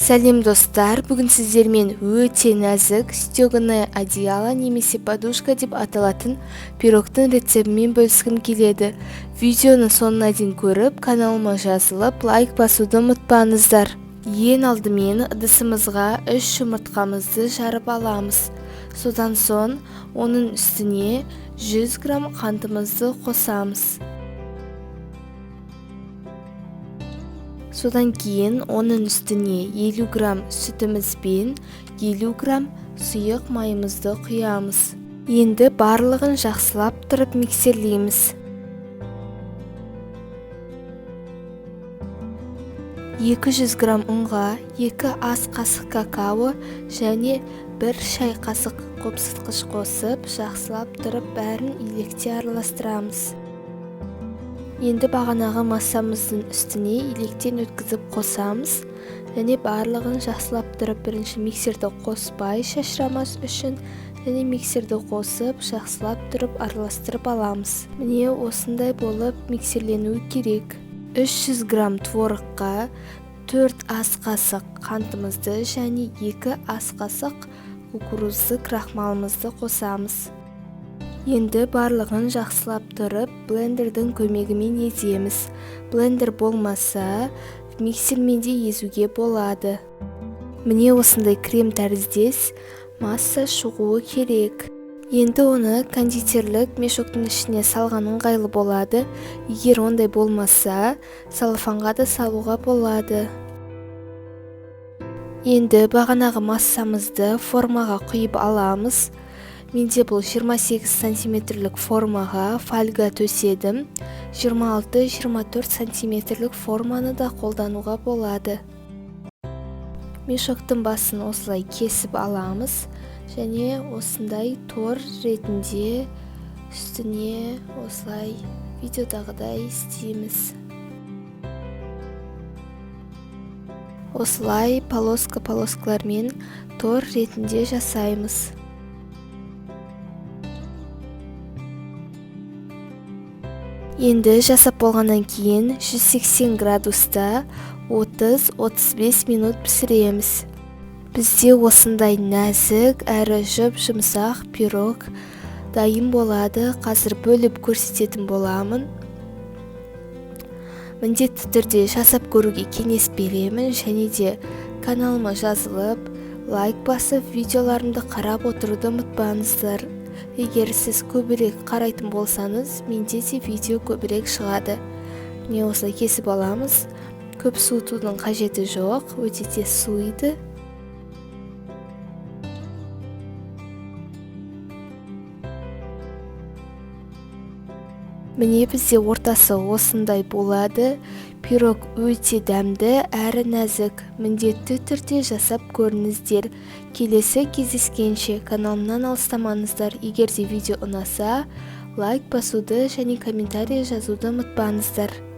Сәлем достар, бүгін сіздермен өте нәзік стеганое одеяло немесе подушка деп аталатын пирогтың рецептімен бөліскім келеді. Видеоны соңына дейін көріп, каналыма жазылып, лайк басуды ұмытпаңыздар. Ең алдымен ыдысымызға 3 жұмыртқамызды жарып аламыз. Содан соң оның үстіне 100 грамм қантымызды қосамыз. Содан кейін оның үстіне 50 грамм сүтіміз бен 50 грамм сұйық майымызды құямыз. Енді барлығын жақсылап тұрып миксерлейміз. 200 грамм ұнға 2 ас қасық какао және 1 шай қасық қопсытқыш қосып, жақсылап тұрып бәрін илекте араластырамыз. Енді бағанағы массамыздың үстіне илектен өткізіп қосамыз және барлығын жақсылап тұрып бірінші миксерді қоспай шашырамас үшін және миксерді қосып жақсылап тұрып араластырып аламыз. Міне осындай болып миксерленуі керек. 300 грамм творыққа 4 ас қасық қантымызды және 2 ас қасық кукурузды крахмалымызды қосамыз. Енді барлығын жақсылап тұрып, блендердің көмегімен еземіз. Блендер болмаса, миксермен де езуге болады. Міне осындай крем тәріздес масса шығуы керек. Енді оны кондитерлік мешоктың ішіне салған ыңғайлы болады. Егер ондай болмаса, салфанға да салуға болады. Енді бағанағы массамызды формаға құйып аламыз. Менде бұл 28 сантиметрлік формаға фольга төседім. 26-24 сантиметрлік форманы да қолдануға болады. Мешоктың басын осылай кесіп аламыз және осындай тор ретінде үстіне осылай видеодағыдай істейміз. Осылай полоскалармен тор ретінде жасаймыз. Енді жасап болғаннан кейін 180 градуста 30-35 минут пісіреміз. Бізде осындай нәзік әрі жұп-жұмсақ пирог дайын болады. Қазір бөліп көрсететін боламын. Міндетті түрде жасап көруге кеңес беремін және де каналыма жазылып, лайк басып, видеоларымды қарап отыруды ұмытпаңыздар. Егер сіз көбірек қарайтын болсаңыз, менде де видео көбірек шығады. Міне осылай кесіп аламыз. Көп суытудың қажеті жоқ, өте тез суиды. Міне бізде ортасы осындай болады. Пирог өте дәмді әрі нәзік. Міндетті түрде жасап көріңіздер. Келесі кездескенше каналымнан алыстамаңыздар. Егер де видео ұнаса, лайк басуды және комментарий жазуды ұмытпаңыздар.